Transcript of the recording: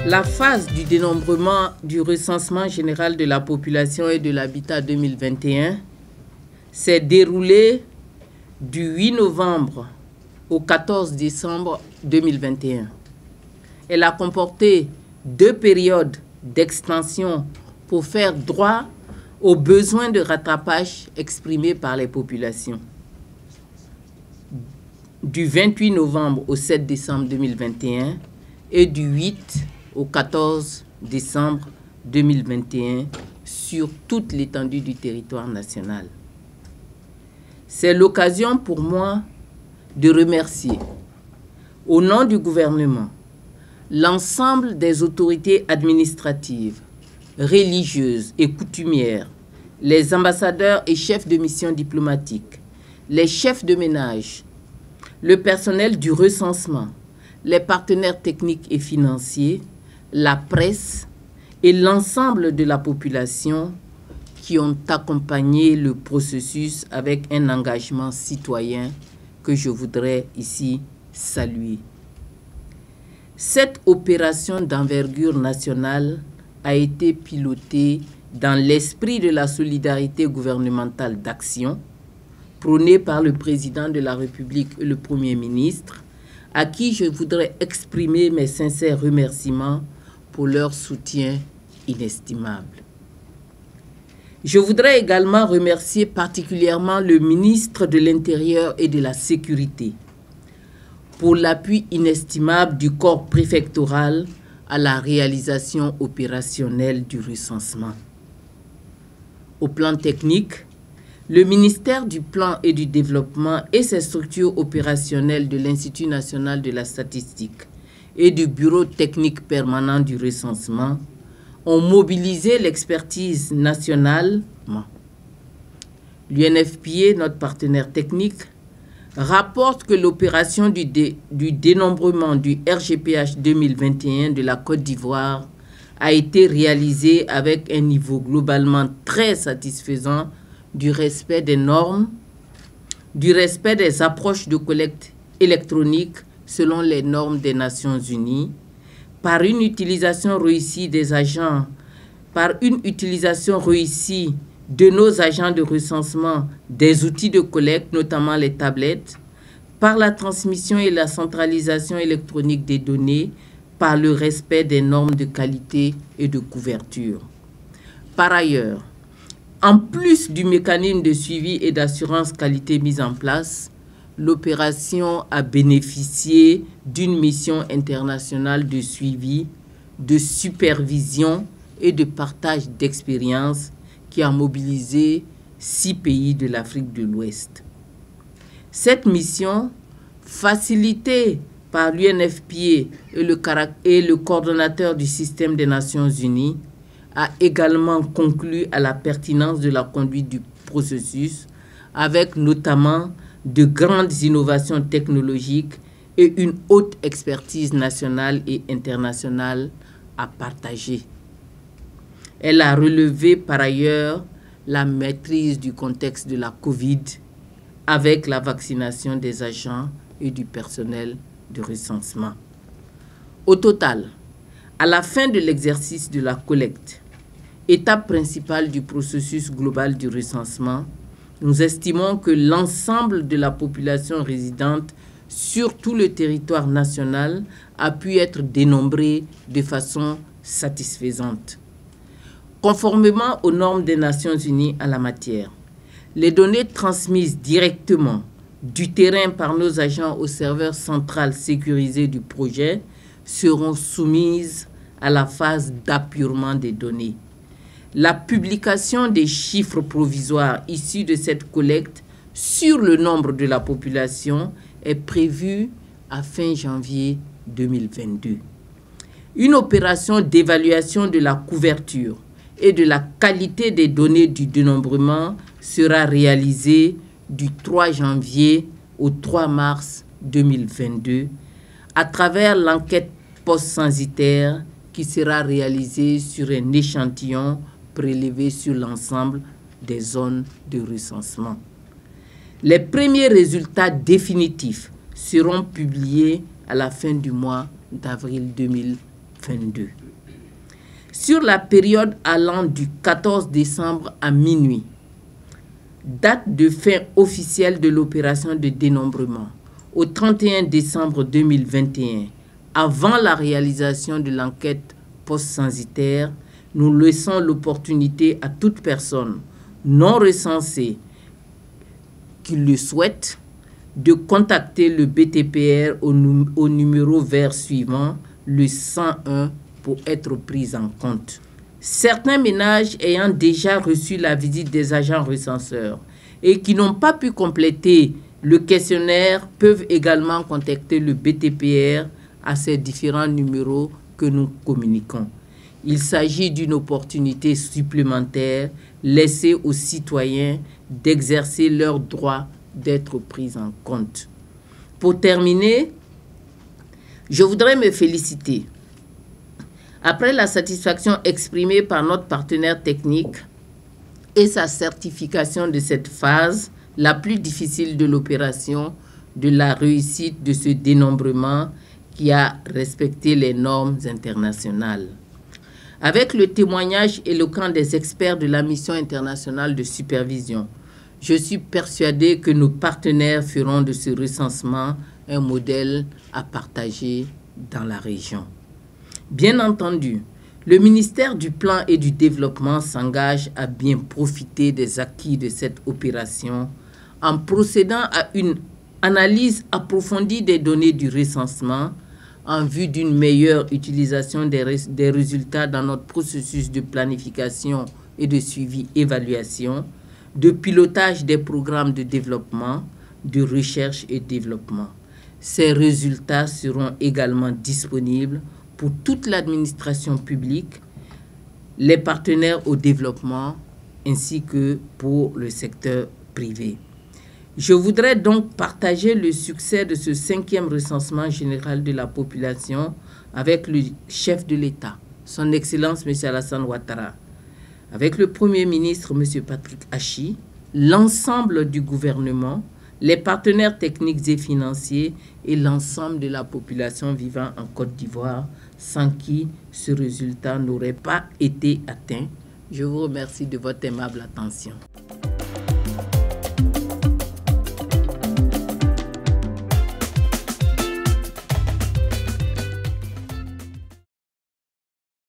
La phase du dénombrement du recensement général de la population et de l'habitat 2021 s'est déroulée du 8 novembre au 14 décembre 2021. Elle a comporté 2 périodes d'extension pour faire droit aux besoins de rattrapage exprimés par les populations. Du 28 novembre au 7 décembre 2021 et du 8 au 14 décembre 2021 sur toute l'étendue du territoire national. C'est l'occasion pour moi de remercier, au nom du gouvernement, l'ensemble des autorités administratives, religieuses et coutumières, les ambassadeurs et chefs de mission diplomatique, les chefs de ménage, le personnel du recensement, les partenaires techniques et financiers, la presse et l'ensemble de la population qui ont accompagné le processus avec un engagement citoyen que je voudrais ici saluer. Cette opération d'envergure nationale a été pilotée dans l'esprit de la solidarité gouvernementale d'action, prônée par le président de la République et le Premier ministre, à qui je voudrais exprimer mes sincères remerciements pour leur soutien inestimable. Je voudrais également remercier particulièrement le ministre de l'Intérieur et de la Sécurité pour l'appui inestimable du corps préfectoral à la réalisation opérationnelle du recensement. Au plan technique, le ministère du Plan et du Développement et ses structures opérationnelles de l'Institut national de la statistique et du Bureau technique permanent du recensement ont mobilisé l'expertise nationale. L'UNFPA, notre partenaire technique, rapporte que l'opération du dénombrement du RGPH 2021 de la Côte d'Ivoire a été réalisée avec un niveau globalement très satisfaisant du respect des normes, du respect des approches de collecte électronique selon les normes des Nations Unies, par une utilisation réussie des agents, par une utilisation réussie de nos agents de recensement des outils de collecte, notamment les tablettes, par la transmission et la centralisation électronique des données, par le respect des normes de qualité et de couverture. Par ailleurs, en plus du mécanisme de suivi et d'assurance qualité mis en place, l'opération a bénéficié d'une mission internationale de suivi, de supervision et de partage d'expériences qui a mobilisé 6 pays de l'Afrique de l'Ouest. Cette mission, facilitée par l'UNFPA et le coordonnateur du système des Nations Unies, a également conclu à la pertinence de la conduite du processus, avec notamment de grandes innovations technologiques et une haute expertise nationale et internationale à partager. Elle a relevé par ailleurs la maîtrise du contexte de la Covid avec la vaccination des agents et du personnel de recensement. Au total, à la fin de l'exercice de la collecte, étape principale du processus global du recensement, nous estimons que l'ensemble de la population résidente sur tout le territoire national a pu être dénombrée de façon satisfaisante. Conformément aux normes des Nations Unies en la matière, les données transmises directement du terrain par nos agents au serveur central sécurisé du projet seront soumises à la phase d'appurement des données. La publication des chiffres provisoires issus de cette collecte sur le nombre de la population est prévue à fin janvier 2022. Une opération d'évaluation de la couverture et de la qualité des données du dénombrement sera réalisée du 3 janvier au 3 mars 2022 à travers l'enquête post-censitaire qui sera réalisée sur un échantillon prélevé sur l'ensemble des zones de recensement. Les premiers résultats définitifs seront publiés à la fin du mois d'avril 2022. 2022. Sur la période allant du 14 décembre à minuit, date de fin officielle de l'opération de dénombrement, au 31 décembre 2021, avant la réalisation de l'enquête post-censitaire, nous laissons l'opportunité à toute personne non recensée qui le souhaite de contacter le BTPR au numéro vert suivant, le 101, pour être pris en compte. Certains ménages ayant déjà reçu la visite des agents recenseurs et qui n'ont pas pu compléter le questionnaire peuvent également contacter le BTPR à ces différents numéros que nous communiquons. Il s'agit d'une opportunité supplémentaire laissée aux citoyens d'exercer leur droit d'être pris en compte. Pour terminer, je voudrais me féliciter. Après la satisfaction exprimée par notre partenaire technique et sa certification de cette phase, la plus difficile de l'opération, de la réussite de ce dénombrement qui a respecté les normes internationales. Avec le témoignage éloquent des experts de la mission internationale de supervision, je suis persuadé que nos partenaires feront de ce recensement un modèle à partager dans la région. Bien entendu, le ministère du Plan et du Développement s'engage à bien profiter des acquis de cette opération en procédant à une analyse approfondie des données du recensement en vue d'une meilleure utilisation des résultats dans notre processus de planification et de suivi-évaluation, de pilotage des programmes de développement, de recherche et développement. Ces résultats seront également disponibles pour toute l'administration publique, les partenaires au développement, ainsi que pour le secteur privé. Je voudrais donc partager le succès de ce 5e recensement général de la population avec le chef de l'État, son Excellence M. Alassane Ouattara, avec le Premier ministre M. Patrick Achi, l'ensemble du gouvernement, les partenaires techniques et financiers et l'ensemble de la population vivant en Côte d'Ivoire, sans qui ce résultat n'aurait pas été atteint. Je vous remercie de votre aimable attention.